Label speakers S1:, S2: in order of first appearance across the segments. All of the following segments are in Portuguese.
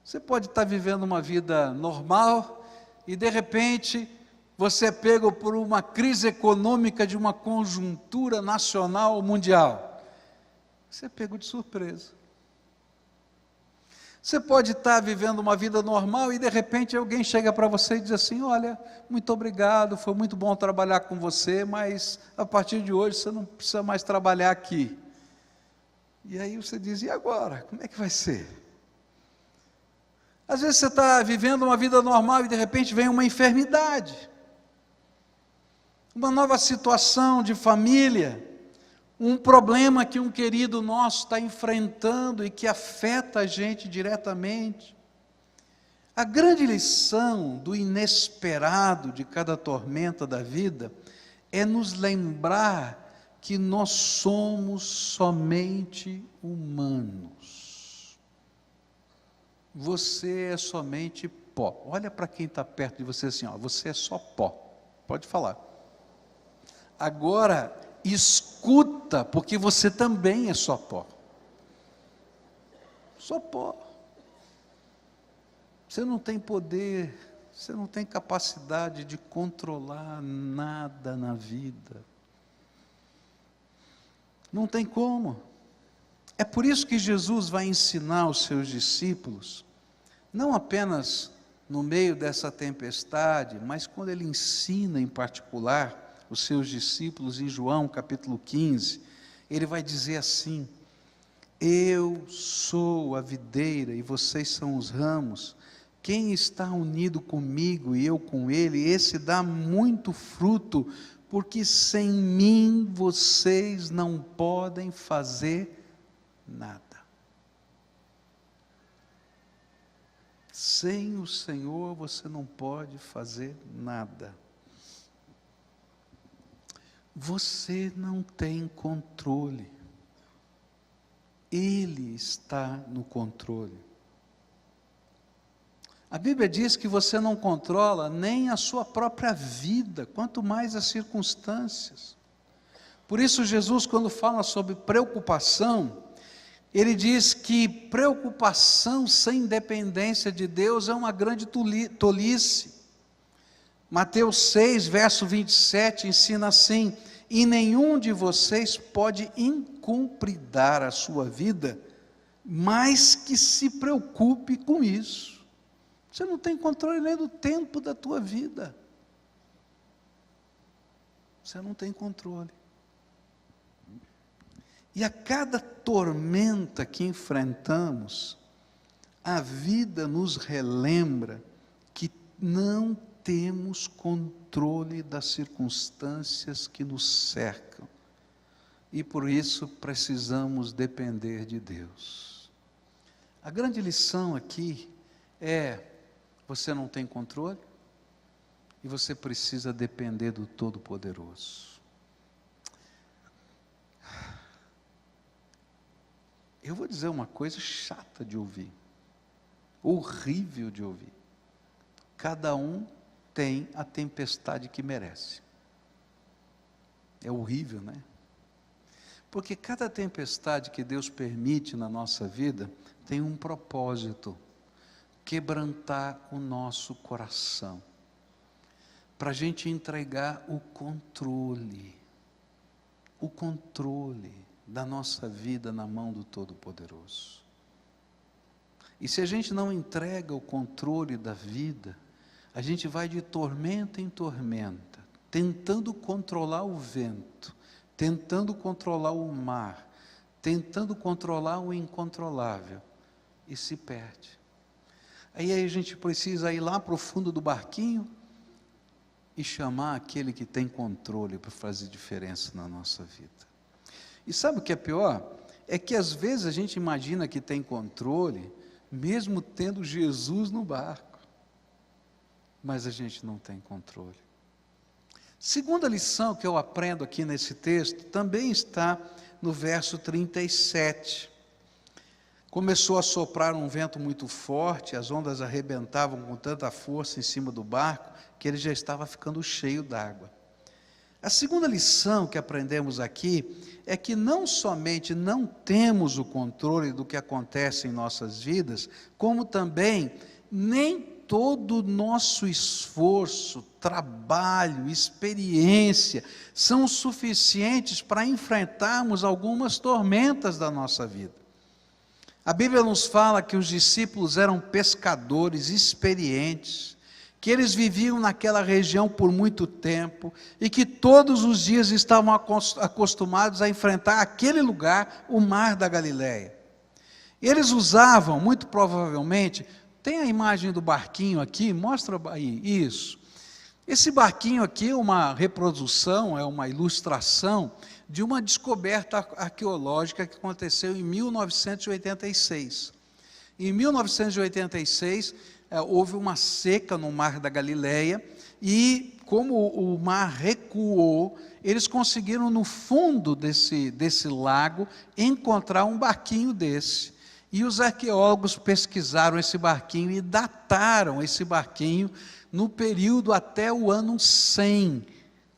S1: Você pode estar vivendo uma vida normal e de repente você é pego por uma crise econômica de uma conjuntura nacional mundial. Você é pego de surpresa. Você pode estar vivendo uma vida normal e de repente alguém chega para você e diz assim: olha, muito obrigado, foi muito bom trabalhar com você, mas a partir de hoje você não precisa mais trabalhar aqui. E aí você diz: e agora? Como é que vai ser? Às vezes você está vivendo uma vida normal e de repente vem uma enfermidade, uma nova situação de família, um problema que um querido nosso está enfrentando e que afeta a gente diretamente. A grande lição do inesperado de cada tormenta da vida é nos lembrar que nós somos somente humanos. Você é somente pó. Olha para quem está perto de você assim, ó, você é só pó. Pode falar. Agora, escuta, porque você também é só pó. Só pó. Você não tem poder, você não tem capacidade de controlar nada na vida. Não tem como. É por isso que Jesus vai ensinar os seus discípulos, não apenas no meio dessa tempestade, mas quando ele ensina em particular os seus discípulos em João capítulo 15, ele vai dizer assim: eu sou a videira e vocês são os ramos, quem está unido comigo e eu com ele, esse dá muito fruto, porque sem mim vocês não podem fazer nada. Sem o Senhor você não pode fazer nada. Você não tem controle. Ele está no controle. A Bíblia diz que você não controla nem a sua própria vida, quanto mais as circunstâncias. Por isso Jesus, quando fala sobre preocupação, ele diz que preocupação sem dependência de Deus é uma grande tolice. Mateus 6, verso 27, ensina assim: e nenhum de vocês pode incumpridar a sua vida, mas que se preocupe com isso. Você não tem controle nem do tempo da tua vida. Você não tem controle. E a cada tormenta que enfrentamos, a vida nos relembra que não temos controle das circunstâncias que nos cercam. E por isso precisamos depender de Deus. A grande lição aqui é: você não tem controle e você precisa depender do Todo-Poderoso. Eu vou dizer uma coisa chata de ouvir, horrível de ouvir. Cada um tem a tempestade que merece. É horrível, né? Porque cada tempestade que Deus permite na nossa vida tem um propósito: quebrantar o nosso coração, para a gente entregar o controle da nossa vida na mão do Todo-Poderoso. E se a gente não entrega o controle da vida, a gente vai de tormenta em tormenta, tentando controlar o vento, tentando controlar o mar, tentando controlar o incontrolável, e se perde. Aí a gente precisa ir lá para o fundo do barquinho e chamar aquele que tem controle para fazer diferença na nossa vida. E sabe o que é pior? É que às vezes a gente imagina que tem controle, mesmo tendo Jesus no barco. Mas a gente não tem controle. Segunda lição que eu aprendo aqui nesse texto, também está no verso 37. Começou a soprar um vento muito forte, as ondas arrebentavam com tanta força em cima do barco, que ele já estava ficando cheio d'água. A segunda lição que aprendemos aqui é que não somente não temos o controle do que acontece em nossas vidas, como também nem todo o nosso esforço, trabalho, experiência são suficientes para enfrentarmos algumas tormentas da nossa vida. A Bíblia nos fala que os discípulos eram pescadores experientes, que eles viviam naquela região por muito tempo e que todos os dias estavam acostumados a enfrentar aquele lugar, o mar da Galileia. Eles usavam, muito provavelmente, tem a imagem do barquinho aqui, mostra aí, isso. Esse barquinho aqui é uma reprodução, é uma ilustração de uma descoberta arqueológica que aconteceu em 1986. Em 1986, houve uma seca no mar da Galileia, e como o mar recuou, eles conseguiram no fundo desse lago encontrar um barquinho desse. E os arqueólogos pesquisaram esse barquinho e dataram esse barquinho no período até o ano 100,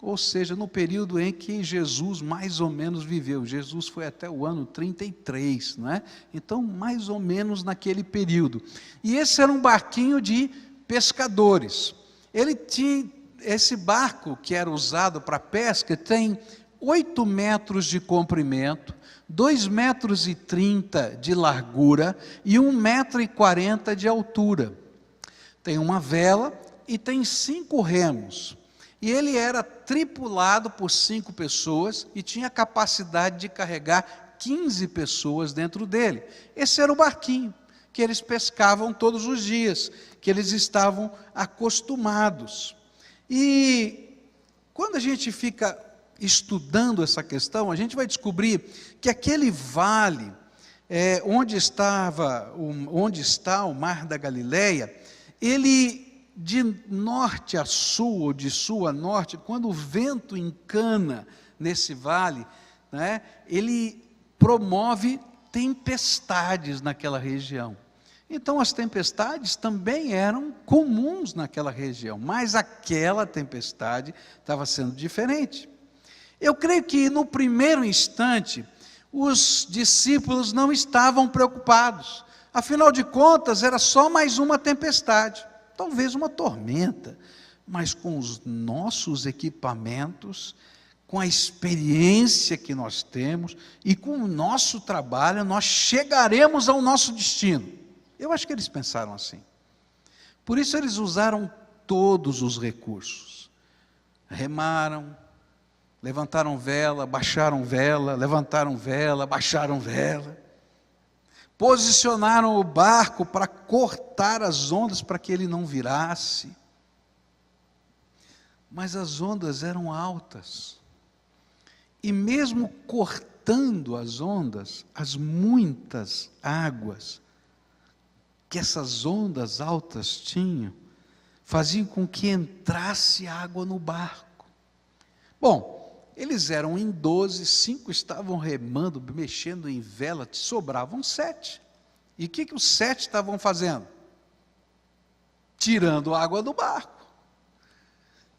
S1: ou seja, no período em que Jesus mais ou menos viveu. Jesus foi até o ano 33, não é? Então, mais ou menos naquele período. E esse era um barquinho de pescadores. Ele tinha, esse barco que era usado para pesca tem 8 metros de comprimento, 2,30 metros de largura e 1,40 metros de altura. Tem uma vela e tem 5 remos. E ele era tripulado por 5 pessoas e tinha capacidade de carregar 15 pessoas dentro dele. Esse era o barquinho que eles pescavam todos os dias, que eles estavam acostumados. E quando a gente fica estudando essa questão, a gente vai descobrir que aquele vale, onde está o Mar da Galileia, ele de norte a sul, ou de sul a norte, quando o vento encana nesse vale, né, ele promove tempestades naquela região. Então as tempestades também eram comuns naquela região, mas aquela tempestade estava sendo diferente. Eu creio que no primeiro instante, os discípulos não estavam preocupados, afinal de contas era só mais uma tempestade, talvez uma tormenta, mas com os nossos equipamentos, com a experiência que nós temos e com o nosso trabalho, nós chegaremos ao nosso destino. Eu acho que eles pensaram assim. Por isso eles usaram todos os recursos. Remaram, levantaram vela, baixaram vela, levantaram vela, baixaram vela. Posicionaram o barco para cortar as ondas para que ele não virasse. Mas as ondas eram altas. E mesmo cortando as ondas, as muitas águas que essas ondas altas tinham, faziam com que entrasse água no barco. Bom, eles eram em 12, 5 estavam remando, mexendo em vela, sobravam 7. E o que os 7 estavam fazendo? Tirando água do barco.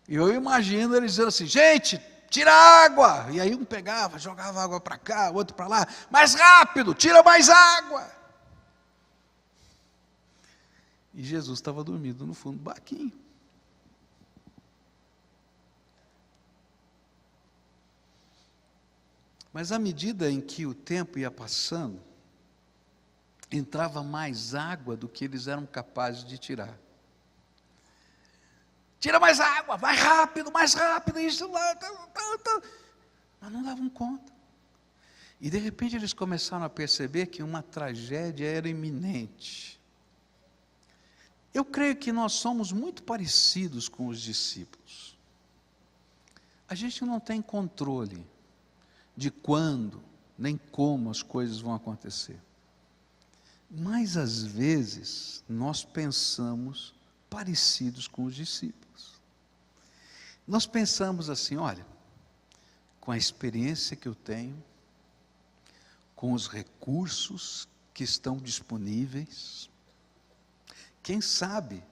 S1: E eu imagino eles dizendo assim: gente, tira água! E aí um pegava, jogava água para cá, o outro para lá, mais rápido, tira mais água! E Jesus estava dormindo no fundo do barquinho. Mas à medida em que o tempo ia passando, entrava mais água do que eles eram capazes de tirar. Tira mais água, vai rápido, mais rápido, isso lá, mas não davam conta. E de repente eles começaram a perceber que uma tragédia era iminente. Eu creio que nós somos muito parecidos com os discípulos. A gente não tem controle de quando, nem como as coisas vão acontecer. Mas às vezes nós pensamos parecidos com os discípulos. Nós pensamos assim: olha, com a experiência que eu tenho, com os recursos que estão disponíveis, quem sabe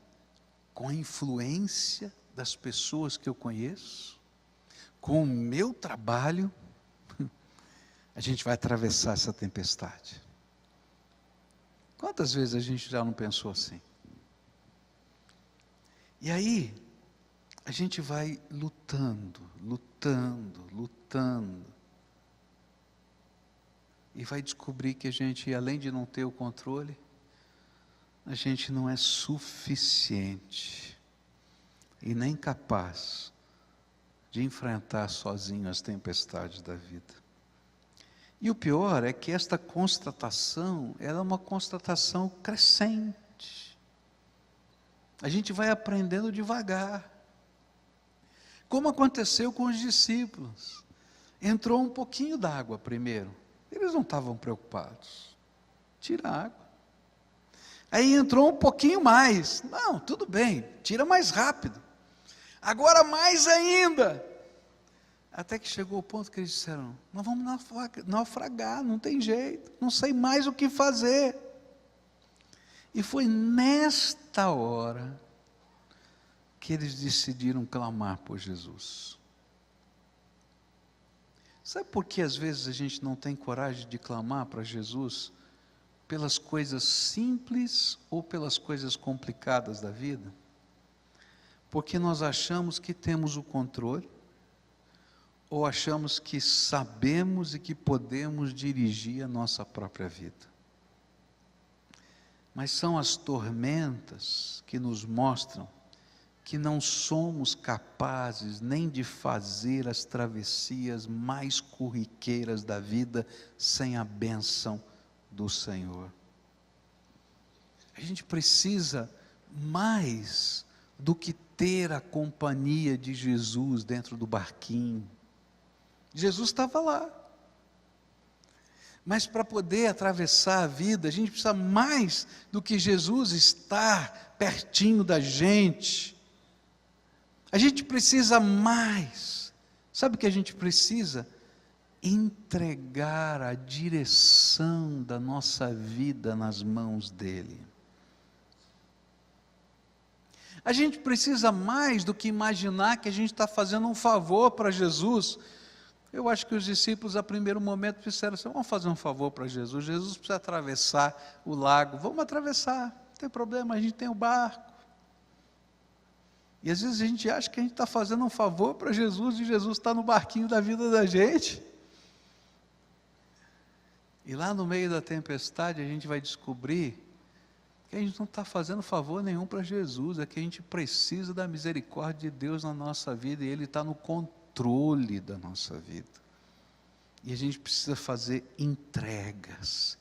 S1: com a influência das pessoas que eu conheço, com o meu trabalho, a gente vai atravessar essa tempestade. Quantas vezes a gente já não pensou assim? E aí, a gente vai lutando, e vai descobrir que a gente, além de não ter o controle, a gente não é suficiente e nem capaz de enfrentar sozinho as tempestades da vida. E o pior é que esta constatação, ela é uma constatação crescente. A gente vai aprendendo devagar. Como aconteceu com os discípulos. Entrou um pouquinho d'água primeiro. Eles não estavam preocupados. Tira a água. Aí entrou um pouquinho mais. Não, tudo bem, tira mais rápido. Agora mais ainda. Até que chegou o ponto que eles disseram: nós vamos naufragar, não tem jeito, não sei mais o que fazer. E foi nesta hora que eles decidiram clamar por Jesus. Sabe por que às vezes a gente não tem coragem de clamar para Jesus? Pelas coisas simples ou pelas coisas complicadas da vida? Porque nós achamos que temos o controle, ou achamos que sabemos e que podemos dirigir a nossa própria vida. Mas são as tormentas que nos mostram que não somos capazes nem de fazer as travessias mais corriqueiras da vida sem a bênção do Senhor. A gente precisa mais do que ter a companhia de Jesus dentro do barquinho. Jesus estava lá. Mas para poder atravessar a vida, a gente precisa mais do que Jesus estar pertinho da gente. A gente precisa mais. Sabe o que a gente precisa? Entregar a direção da nossa vida nas mãos dele. A gente precisa mais do que imaginar que a gente está fazendo um favor para Jesus. Eu acho que os discípulos, a primeiro momento, disseram assim: vamos fazer um favor para Jesus. Jesus precisa atravessar o lago. Vamos atravessar, não tem problema, a gente tem o barco. E às vezes a gente acha que a gente está fazendo um favor para Jesus e Jesus está no barquinho da vida da gente. E lá no meio da tempestade a gente vai descobrir que a gente não está fazendo favor nenhum para Jesus, é que a gente precisa da misericórdia de Deus na nossa vida e Ele está no controle da nossa vida. E a gente precisa fazer entregas,